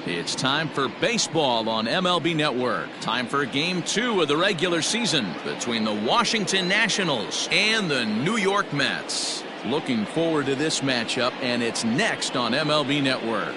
It's time for baseball on MLB Network. Time for Game 2 of the regular season between the Washington Nationals and the New York Mets. Looking forward to this matchup, and it's next on MLB Network.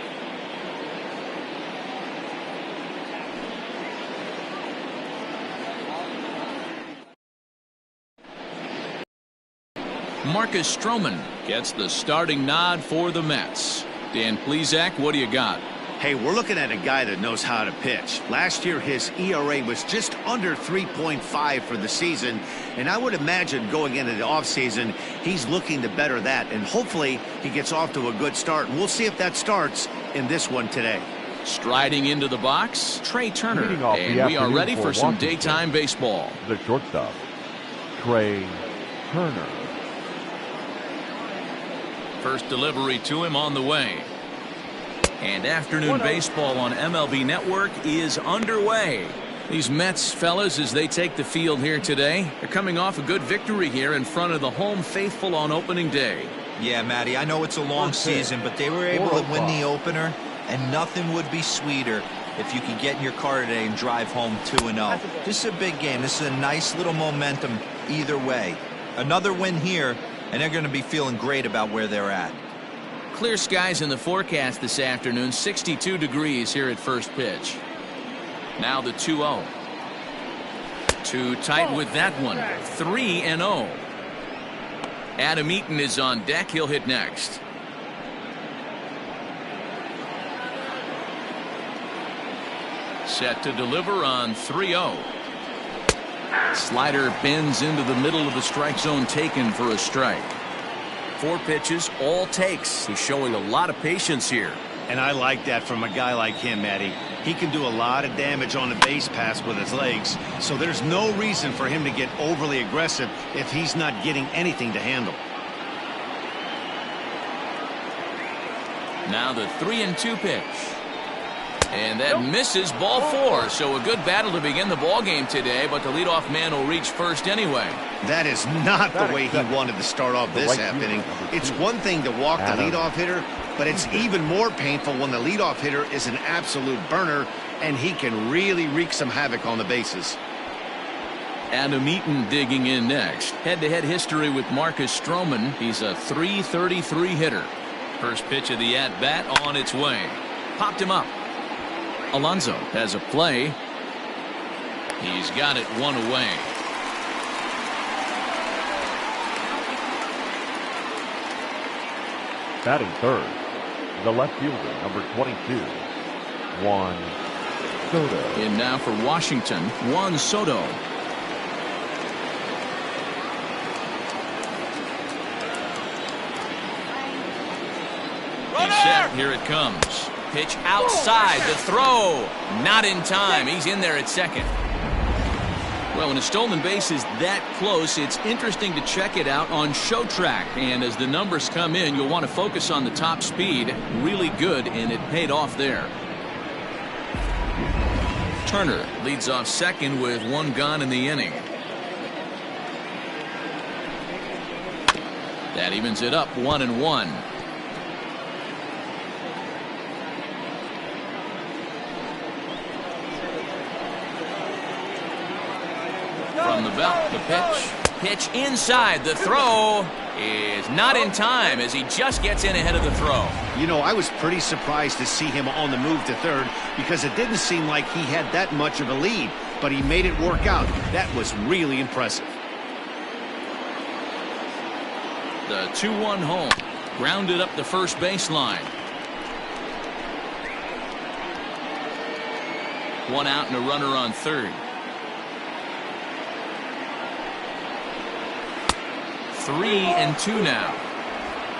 Marcus Stroman gets the starting nod for the Mets. Dan Plesac, what do you got? Hey, we're looking at a guy that knows how to pitch. Last year, his ERA was just under 3.5 for the season, and I would imagine going into the offseason, he's looking to better that, and hopefully he gets off to a good start. And we'll see if that starts in this one today. Striding into the box, Trey Turner, and we are ready for some daytime baseball. The shortstop, Trey Turner. First delivery to him on the way. And afternoon baseball on MLB Network is underway. These Mets fellas, as they take the field here today, are coming off a good victory here in front of the home faithful on opening day. Yeah, Matty, I know it's a long season, but they were able to win the opener, and nothing would be sweeter if you could get in your car today and drive home 2-0. This is a big game. This is a nice little momentum either way. Another win here, and they're going to be feeling great about where they're at. Clear skies in the forecast this afternoon, 62 degrees here at first pitch. Now the 2-0. Too tight with that one. 3-0. Adam Eaton is on deck. He'll hit next. Set to deliver on 3-0. Slider bends into the middle of the strike zone, taken for a strike. 4 pitches, all takes. He's showing a lot of patience here. And I like that from a guy like him, Matty. He can do a lot of damage on the base pass with his legs, so there's no reason for him to get overly aggressive if he's not getting anything to handle. Now the 3-2 pitch. And that misses, ball 4. So a good battle to begin the ball game today, but the leadoff man will reach first anyway. That is not the way he wanted to start off this half inning. It's one thing to walk the leadoff hitter, but it's even more painful when the leadoff hitter is an absolute burner, and he can really wreak some havoc on the bases. Adam Eaton digging in next. Head-to-head history with Marcus Stroman. He's a .333 hitter. First pitch of the at-bat on its way. Popped him up. Alonso has a play. He's got it one away. Batting third, the left fielder, number 22, Juan Soto. In now for Washington, Juan Soto. He's set. Here it comes. Pitch outside, the throw. Not in time. He's in there at second. Well, when a stolen base is that close, it's interesting to check it out on Show Track. And as the numbers come in, you'll want to focus on the top speed. Really good, and it paid off there. Turner leads off second with 1 gone in the inning. That evens it up 1-1. From the belt, the pitch inside. The throw is not in time as he just gets in ahead of the throw. You know, I was pretty surprised to see him on the move to third because it didn't seem like he had that much of a lead, but he made it work out. That was really impressive. The 2-1 home. Grounded up the first baseline. 1 out and a runner on third. 3-2 now.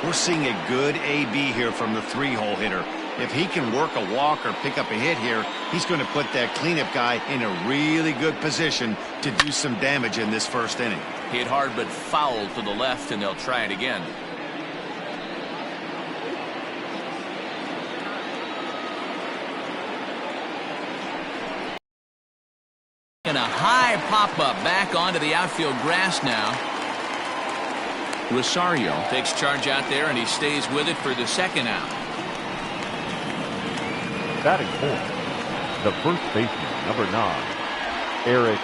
We're seeing a good AB here from the 3-hole hitter. If he can work a walk or pick up a hit here, he's going to put that cleanup guy in a really good position to do some damage in this first inning. Hit hard but foul to the left, and they'll try it again. And a high pop-up back onto the outfield grass now. Rosario takes charge out there, and he stays with it for the second out. Batting fourth, the first baseman, number 9, Eric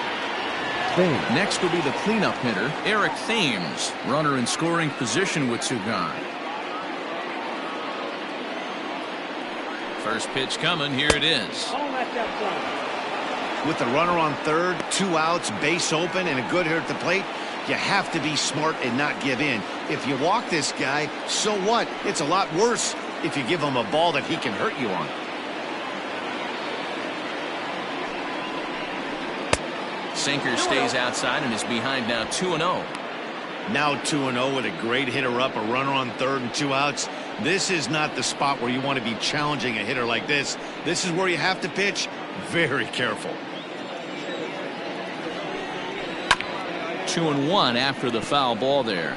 Thames. Next will be the cleanup hitter, Eric Thames. Runner in scoring position with 2 gone. First pitch coming. Here it is. With the runner on third, 2 outs, base open, and a good hitter at the plate, you have to be smart and not give in. If you walk this guy, so what? It's a lot worse if you give him a ball that he can hurt you on. Sinker stays outside and is behind now 2-0. Now 2-0 with a great hitter up, a runner on third and 2 outs. This is not the spot where you want to be challenging a hitter like this. This is where you have to pitch very careful. 2-1 after the foul ball there.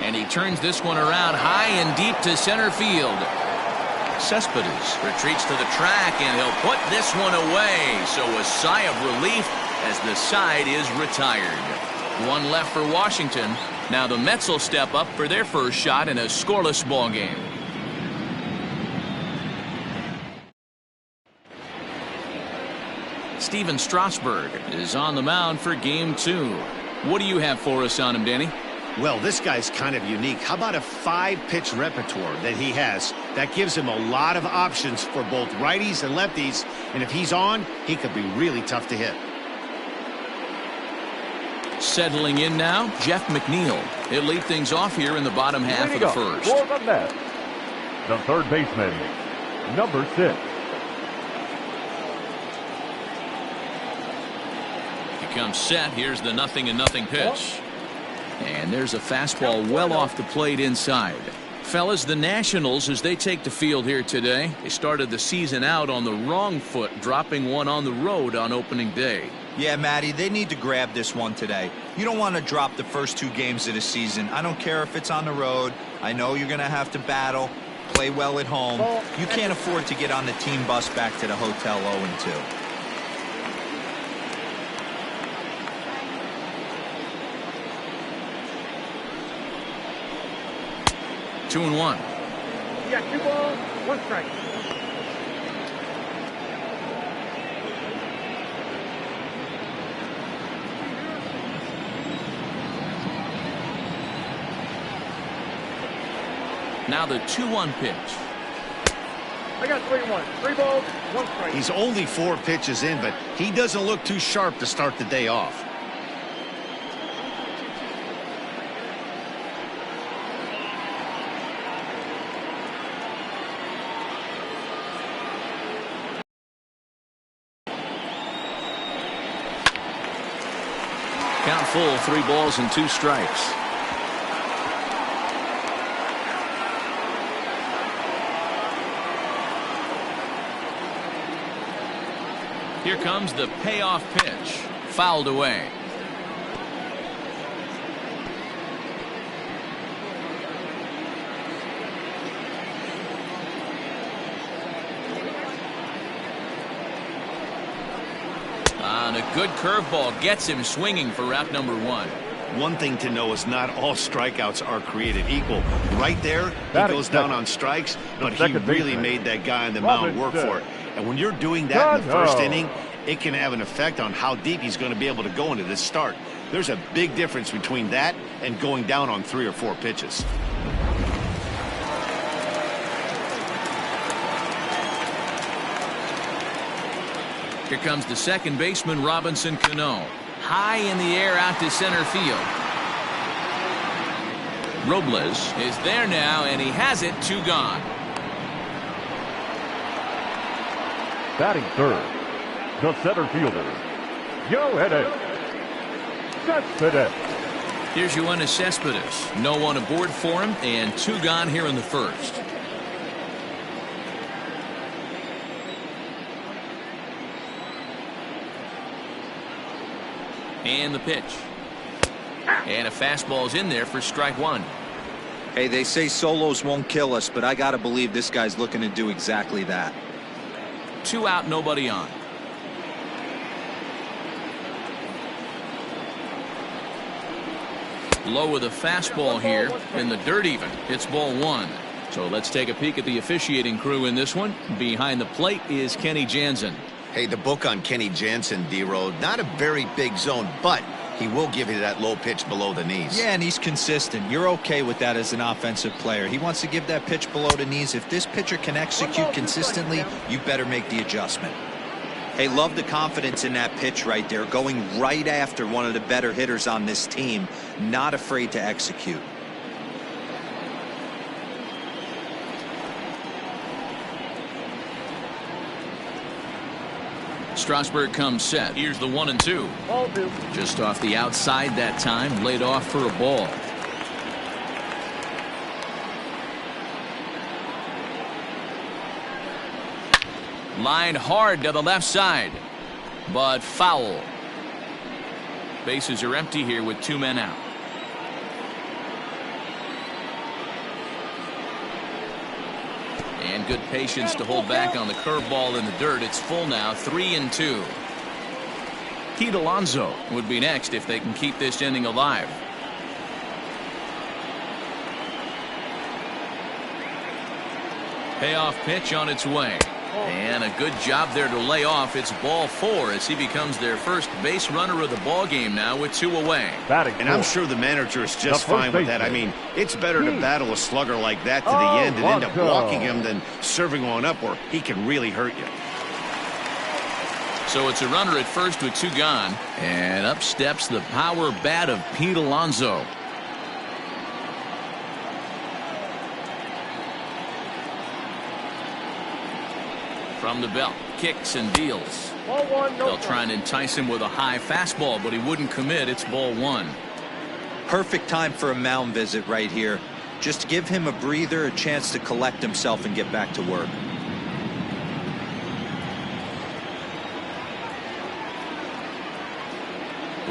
And he turns this one around high and deep to center field. Cespedes retreats to the track, and he'll put this one away. So a sigh of relief as the side is retired. 1 left for Washington. Now the Mets will step up for their first shot in a scoreless ball game. Steven Strasburg is on the mound for game 2. What do you have for us on him, Danny? Well, this guy's kind of unique. How about a 5-pitch repertoire that he has? That gives him a lot of options for both righties and lefties. And if he's on, he could be really tough to hit. Settling in now, Jeff McNeil. He'll lead things off here in the bottom half of the first. For the Mets, the third baseman, number 6. He comes set. Here's the 0-0 pitch. And there's a fastball well off the plate inside. Fellas, the Nationals, as they take the field here today, they started the season out on the wrong foot, dropping one on the road on opening day. Yeah, Matty, they need to grab this one today. You don't want to drop the first 2 games of the season. I don't care if it's on the road. I know you're going to have to battle, play well at home. You can't afford to get on the team bus back to the hotel 0-2. 2-1. You got 2 balls, 1 strike. Now the 2-1 pitch. I got 3-1. 3 balls, 1 strike. He's only 4 pitches in, but he doesn't look too sharp to start the day off. Count full, 3 balls and 2 strikes. Here comes the payoff pitch. Fouled away. And a good curveball gets him swinging for route number 1. One thing to know is not all strikeouts are created equal. Right there, he goes down on strikes, but he really made that guy on the mound work for it. And when you're doing that in the first inning, it can have an effect on how deep he's going to be able to go into this start. There's a big difference between that and going down on 3 or 4 pitches. Here comes the second baseman, Robinson Cano. High in the air out to center field. Robles is there now, and he has it. 2 gone. Batting third, the center fielder, Yoenis Cespedes. Here's Yoenis Cespedes. No one aboard for him, and 2 gone here in the first. And the pitch. And a fastball's in there for strike 1. Hey, they say solos won't kill us, but I got to believe this guy's looking to do exactly that. 2 out, nobody on. Low with a fastball here in the dirt even. It's ball one. So let's take a peek at the officiating crew in this one. Behind the plate is Kenny Jansen. Hey, the book on Kenny Jansen, D-Road, not a very big zone, but he will give you that low pitch below the knees. Yeah, and he's consistent. You're okay with that as an offensive player. He wants to give that pitch below the knees. If this pitcher can execute consistently, you better make the adjustment. Hey, love the confidence in that pitch right there, going right after one of the better hitters on this team, not afraid to execute. Strasburg comes set. Here's the 1-2. Just off the outside that time, laid off for a ball. Lined hard to the left side, but foul. Bases are empty here with 2 men out. And good patience to hold back on the curveball in the dirt. It's full now, 3-2. Pete Alonso would be next if they can keep this inning alive. Payoff pitch on its way. And a good job there to lay off. It's ball 4 as he becomes their first base runner of the ball game now with 2 away. And I'm sure the manager is just fine with that. I mean, it's better to battle a slugger like that to the end and end up walking him than serving one up where he can really hurt you. So it's a runner at first with 2 gone. And up steps the power bat of Pete Alonso. From the belt, kicks and deals. They'll try and entice him with a high fastball, but he wouldn't commit. It's ball 1. Perfect time for a mound visit right here. Just give him a breather, a chance to collect himself and get back to work.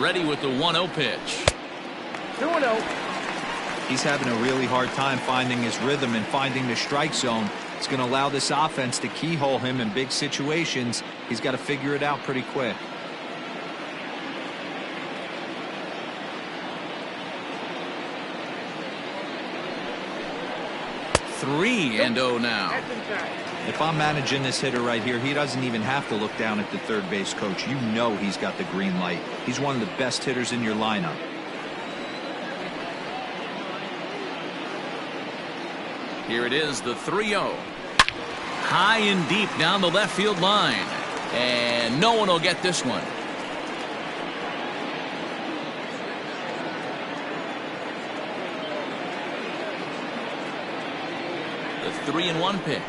Ready with the 1-0 pitch. 2-0. He's having a really hard time finding his rhythm and finding the strike zone. It's going to allow this offense to keyhole him in big situations. He's got to figure it out pretty quick. Three and 0 now. If I'm managing this hitter right here, he doesn't even have to look down at the third base coach. You know he's got the green light. He's one of the best hitters in your lineup. Here it is, the 3-0. High and deep down the left field line. And no one will get this one. The 3-1 pitch.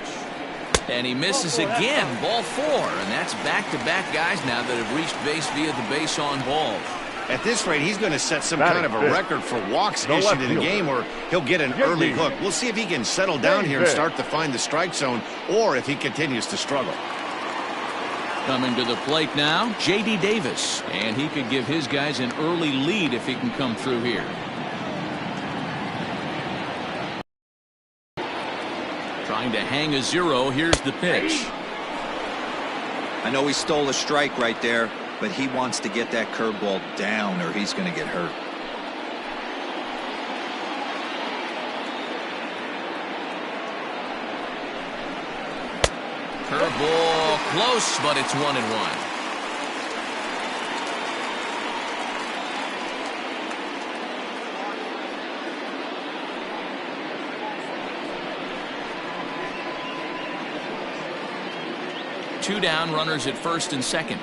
And he misses again. Ball 4. And that's back-to-back guys now that have reached base via the base on balls. At this rate, he's going to set some kind of a record for walks issued in a game where he'll get an early hook. We'll see if he can settle down here and start to find the strike zone, or if he continues to struggle. Coming to the plate now, J.D. Davis. And he could give his guys an early lead if he can come through here. Trying to hang a 0. Here's the pitch. I know he stole a strike right there, but he wants to get that curveball down or he's going to get hurt. Curveball close, but it's 1-1. Two down, runners at first and second.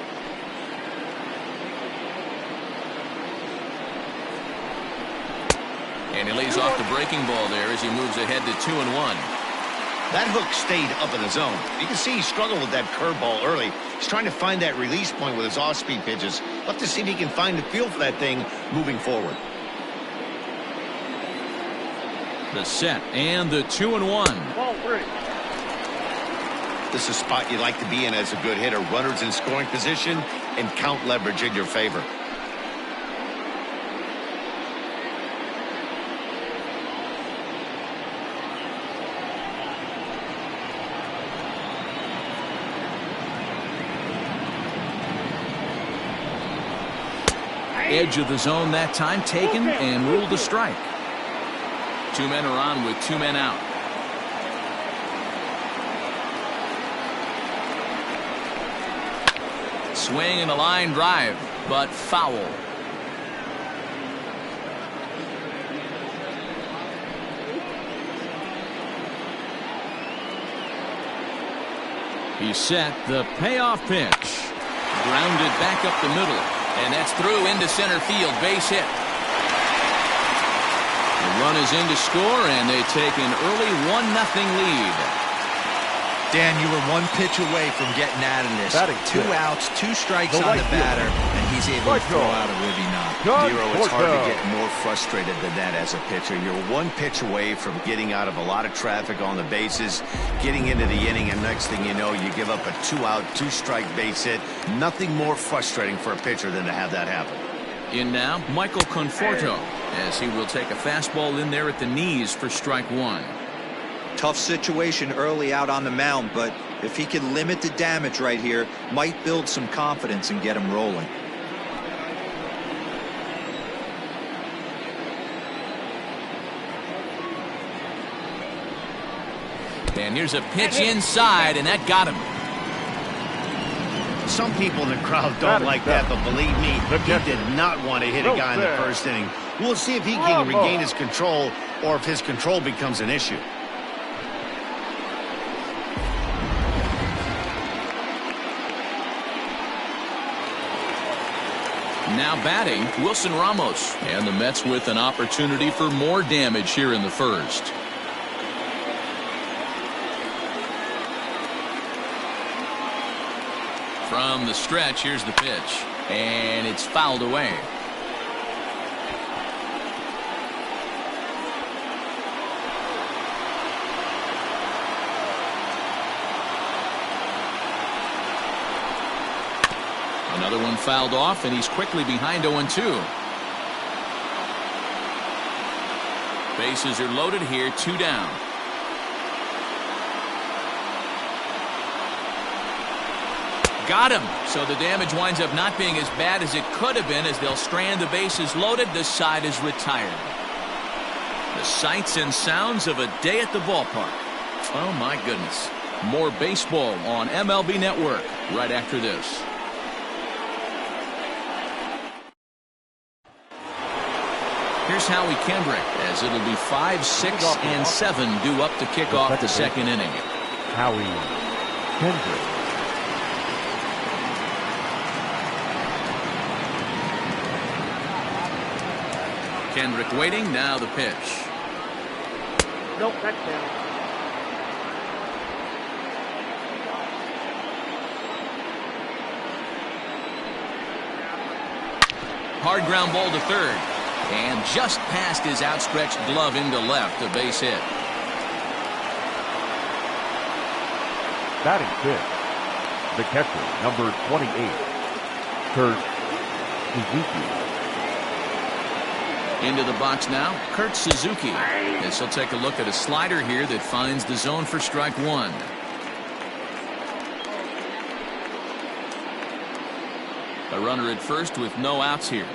And he lays off the breaking ball there as he moves ahead to 2-1. That hook stayed up in the zone. You can see he struggled with that curveball early. He's trying to find that release point with his off-speed pitches. Love to see if he can find the feel for that thing moving forward. The set and the 2-1. Ball 3. This is a spot you like to be in as a good hitter. Runners in scoring position and count leverage in your favor. Edge of the zone that time taken and ruled a strike. 2 men are on with 2 men out. Swing and a line drive, but foul. He's set the payoff pitch. Grounded back up the middle. And that's through into center field. Base hit. The run is in to score, and they take an early 1-0 lead. Dan, you were 1 pitch away from getting out of this. 2 outs, 2 strikes on the batter, and he's able to throw out a ribby knock. Dero, it's hard to get more frustrated than that as a pitcher. You're 1 pitch away from getting out of a lot of traffic on the bases, getting into the inning, and next thing you know, you give up a 2-out, 2-strike base hit. Nothing more frustrating for a pitcher than to have that happen. In now, Michael Conforto, as he will take a fastball in there at the knees for strike 1. Tough situation early out on the mound, but if he can limit the damage right here, might build some confidence and get him rolling. And here's a pitch inside, and that got him. Some people in the crowd don't like that, but believe me, he did not want to hit a guy in the first inning. We'll see if he can regain his control or if his control becomes an issue. Now batting, Wilson Ramos. And the Mets with an opportunity for more damage here in the first. From the stretch, here's the pitch. And it's fouled away. Another one fouled off, and he's quickly behind 0-2. Bases are loaded here, 2 down. Got him. So the damage winds up not being as bad as it could have been as they'll strand the bases loaded. The side is retired. The sights and sounds of a day at the ballpark. Oh, my goodness. More baseball on MLB Network right after this. Here's Howie Kendrick, as it'll be 5, 6, and 7 due up to kick off the second inning. Howie Kendrick. Kendrick waiting, now the pitch. Nope, that's down. Hard ground ball to third. And just past his outstretched glove into left, a base hit. Batting fifth, the catcher, number 28, Kurt Suzuki. Into the box now, Kurt Suzuki. This will take a look at a slider here that finds the zone for strike 1. A runner at first with no outs here.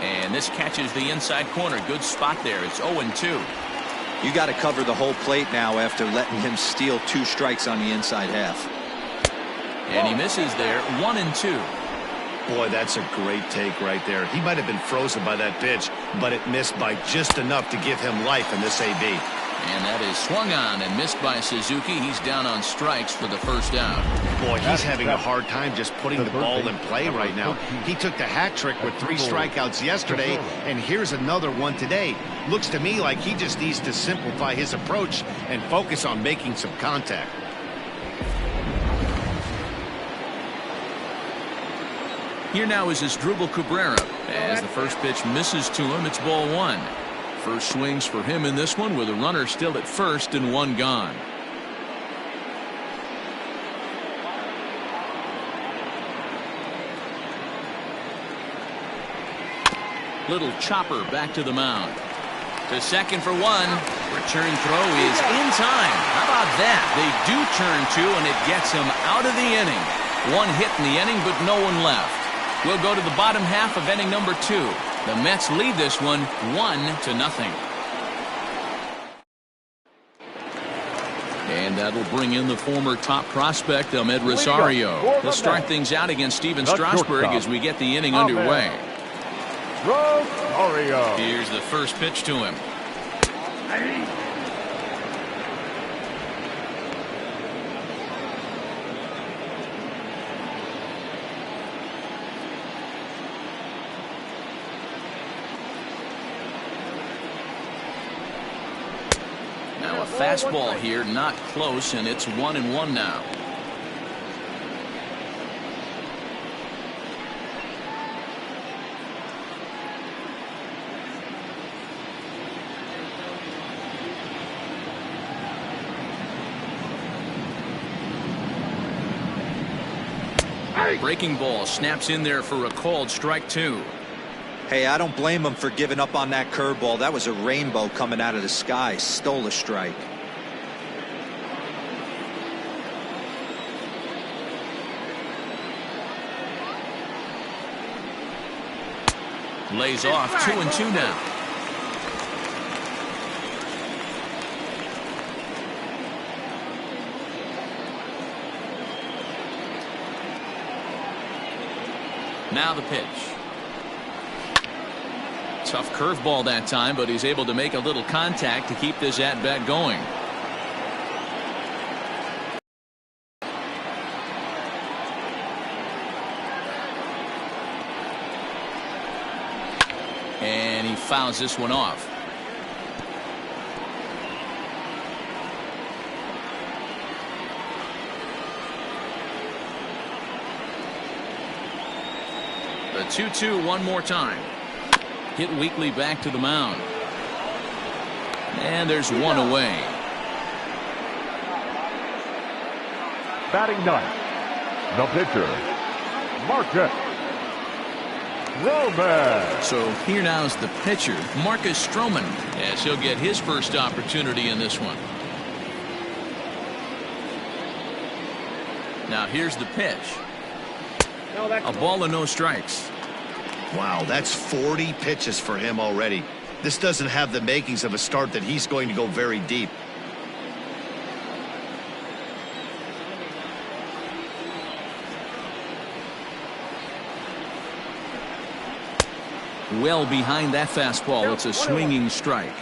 And this catches the inside corner. Good spot there. It's 0-2. You got to cover the whole plate now after letting him steal 2 strikes on the inside half. And he misses there. 1-2. Boy, that's a great take right there. He might have been frozen by that pitch, but it missed by just enough to give him life in this AB. And that is swung on and missed by Suzuki. He's down on strikes for the first out. Boy, he's having a hard time just putting the ball in play right now. He took the hat trick with 3 strikeouts yesterday, and here's another one today. Looks to me like he just needs to simplify his approach and focus on making some contact. Here now is Asdrubal Cabrera. As the first pitch misses to him, it's ball 1. First swings for him in this one with a runner still at first and 1 gone. Little chopper back to the mound. To second for 1. Return throw is in time. How about that? They do turn 2, and it gets him out of the inning. One hit in the inning, but no one left. We'll go to the bottom half of inning number 2. The Mets lead this one 1-0. And that'll bring in the former top prospect, Ahmed Rosario. He'll start things out against Steven Strasburg as we get the inning underway. Rosario. Here's the first pitch to him. Now a fastball here, not close, and it's 1-1 now. Breaking ball snaps in there for a called strike 2. Hey, I don't blame him for giving up on that curveball. That was a rainbow coming out of the sky. Stole a strike. Lays off 2-2 now. Now the pitch. Tough curveball that time, but he's able to make a little contact to keep this at-bat going. And he fouls this one off. The 2-2 one more time. Hit weakly back to the mound. And there's one away. Batting ninth, the pitcher, Marcus Stroman. So here now is the pitcher, Marcus Stroman, as he'll get his first opportunity in this one. Now here's the pitch. A ball and no strikes. Wow, that's 40 pitches for him already. This doesn't have the makings of a start that he's going to go very deep. Well behind that fastball. It's a swinging strike.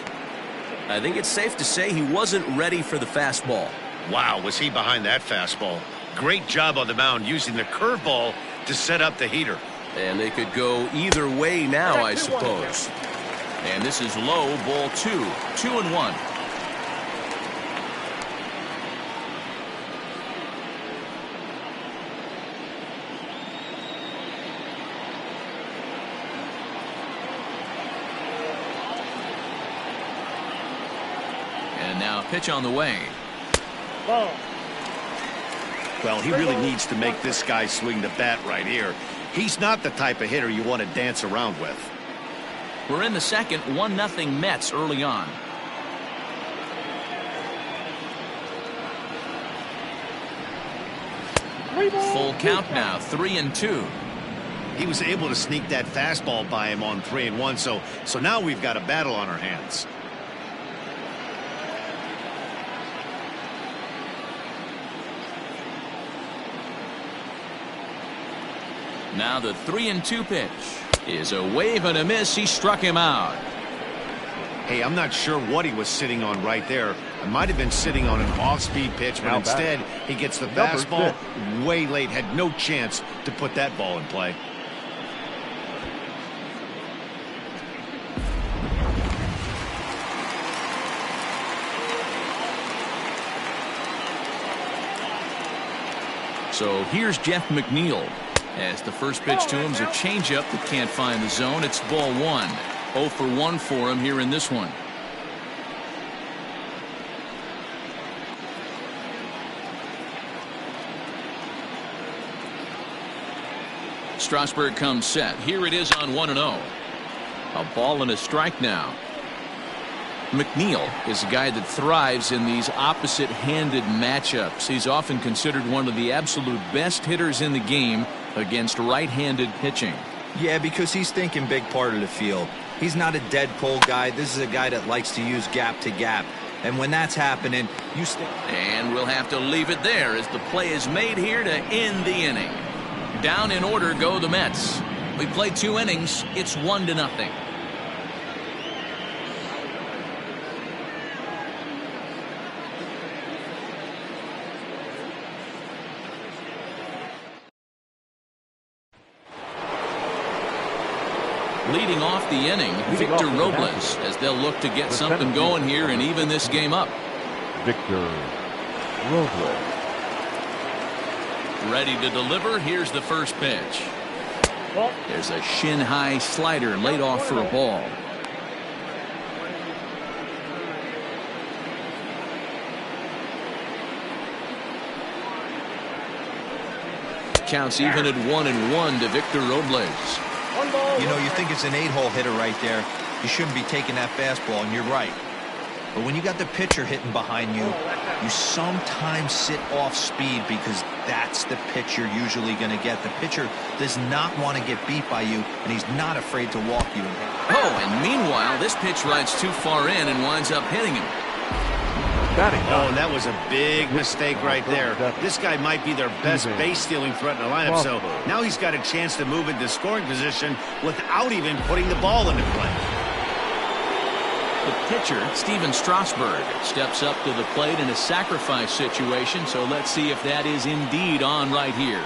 I think it's safe to say he wasn't ready for the fastball. Wow, was he behind that fastball. Great job on the mound using the curveball to set up the heater. And they could go either way now, I suppose. And this is low, ball 2. 2-1. And now pitch on the way. Ball. Well, he really needs to make this guy swing the bat right here. He's not the type of hitter you want to dance around with. We're in the second, 1-0 Mets early on. Full count now, 3-2. He was able to sneak that fastball by him on 3-1, so now we've got a battle on our hands. Now the 3-2 pitch is a wave and a miss. He struck him out. Hey, I'm not sure what he was sitting on right there. It might have been sitting on an off-speed pitch, but instead he gets the fastball way late. Had no chance to put that ball in play. So here's Jeff McNeil. As the first pitch to him is a changeup that can't find the zone. It's ball 1. 0 for 1 for him here in this one. Strasburg comes set. Here it is on 1-0. A ball and a strike now. McNeil is a guy that thrives in these opposite-handed matchups. He's often considered one of the absolute best hitters in the game against right-handed pitching. Yeah, because he's thinking big part of the field. He's not a dead pull guy. This is a guy that likes to use gap to gap. And when that's happening, you stay. And we'll have to leave it there as the play is made here to end the inning. Down in order go the Mets. We played 2 innings. It's 1-0. Leading off the inning, Victor Robles, as they'll look to get something going here and even this game up. Victor Robles. Ready to deliver. Here's the first pitch. There's a shin-high slider laid off for a ball. Counts even at 1-1 to Victor Robles. You know, you think it's an 8-hole hitter right there. You shouldn't be taking that fastball, and you're right. But when you got the pitcher hitting behind you, you sometimes sit off speed because that's the pitch you're usually going to get. The pitcher does not want to get beat by you, and he's not afraid to walk you. Oh, and meanwhile, this pitch rides too far in and winds up hitting him. Oh, that was a big mistake right there. This guy might be their best base-stealing threat in the lineup, so now he's got a chance to move into scoring position without even putting the ball into play. The pitcher, Steven Strasburg, steps up to the plate in a sacrifice situation, so let's see if that is indeed on right here.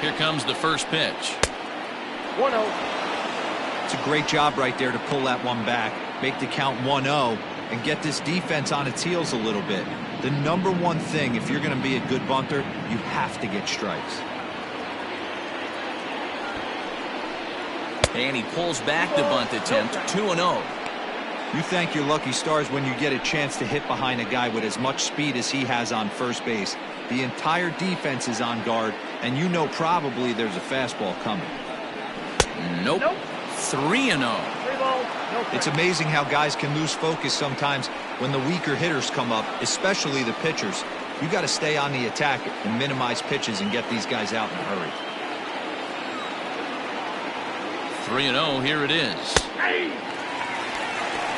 Here comes the first pitch. 1-0. It's a great job right there to pull that one back, make the count 1-0, and get this defense on its heels a little bit. The number one thing, if you're going to be a good bunter, you have to get strikes. And he pulls back the bunt attempt, 2-0. You thank your lucky stars when you get a chance to hit behind a guy with as much speed as he has on first base. The entire defense is on guard, and you know probably there's a fastball coming. Nope. 3-0. It's amazing how guys can lose focus sometimes when the weaker hitters come up, especially the pitchers. You got to stay on the attack and minimize pitches and get these guys out in a hurry. 3-0, here it is.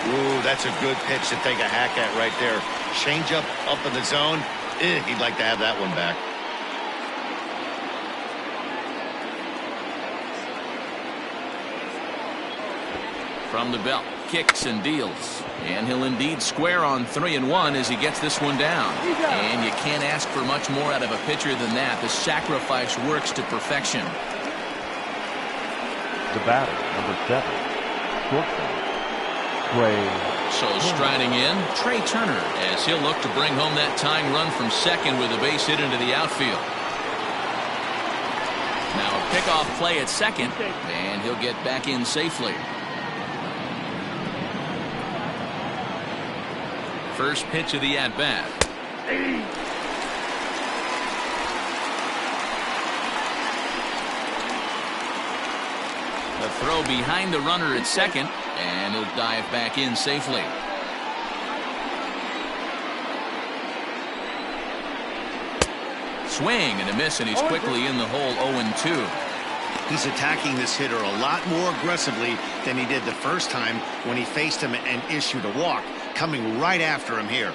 Ooh, that's a good pitch to take a hack at right there. Change up in the zone. He'd like to have that one back. From the belt, kicks and deals. And he'll indeed square on 3-1 as he gets this one down. And you can't ask for much more out of a pitcher than that. The sacrifice works to perfection. The batter, number 7, shortstop, Trey. So striding in, Trey Turner, as he'll look to bring home that tying run from second with a base hit into the outfield. Now a pickoff play at second, and he'll get back in safely. First pitch of the at-bat. The throw behind the runner at second, and he'll dive back in safely. Swing and a miss, and he's quickly in the hole 0-2. He's attacking this hitter a lot more aggressively than he did the first time when he faced him and issued a walk. Coming right after him here.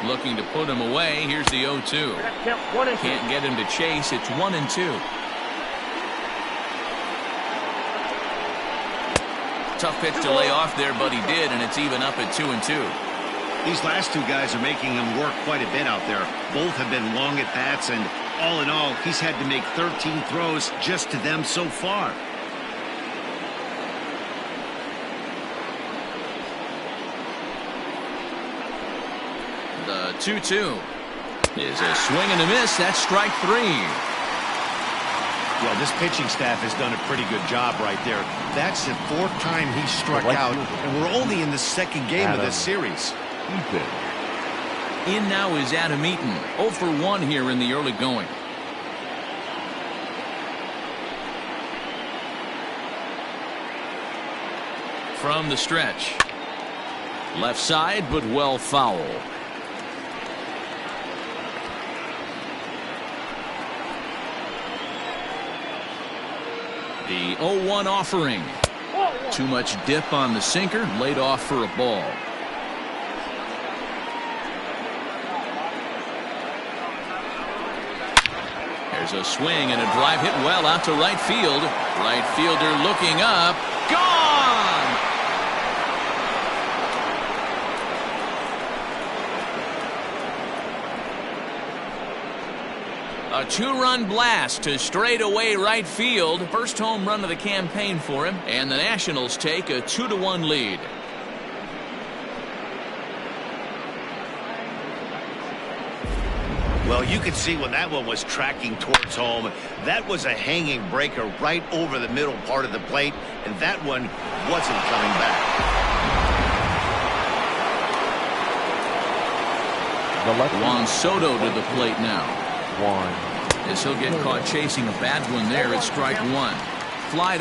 Looking to put him away. Here's the 0-2. Can't get him to chase. It's 1-2. Tough pitch to lay off there, but he did, and it's even up at 2-2. These last two guys are making him work quite a bit out there. Both have been long at bats, and all in all, he's had to make 13 throws just to them so far. The 2-2 is a swing and a miss. That's strike 3. Yeah, this pitching staff has done a pretty good job right there. That's the 4th time he struck out, and we're only in the 2nd game of this series. In now is Adam Eaton, 0 for 1 here in the early going. From the stretch. Left side, but well foul. The 0-1 offering. Too much dip on the sinker, laid off for a ball. There's a swing and a drive hit well out to right field. Right fielder looking up. Gone! A 2-run blast to straightaway right field. First home run of the campaign for him, and the Nationals take a 2-1 lead. Well, you could see when that one was tracking towards home, that was a hanging breaker right over the middle part of the plate, and that one wasn't coming back. Juan Soto to the plate now. As he'll get caught chasing a bad one there at strike 1. Flied out.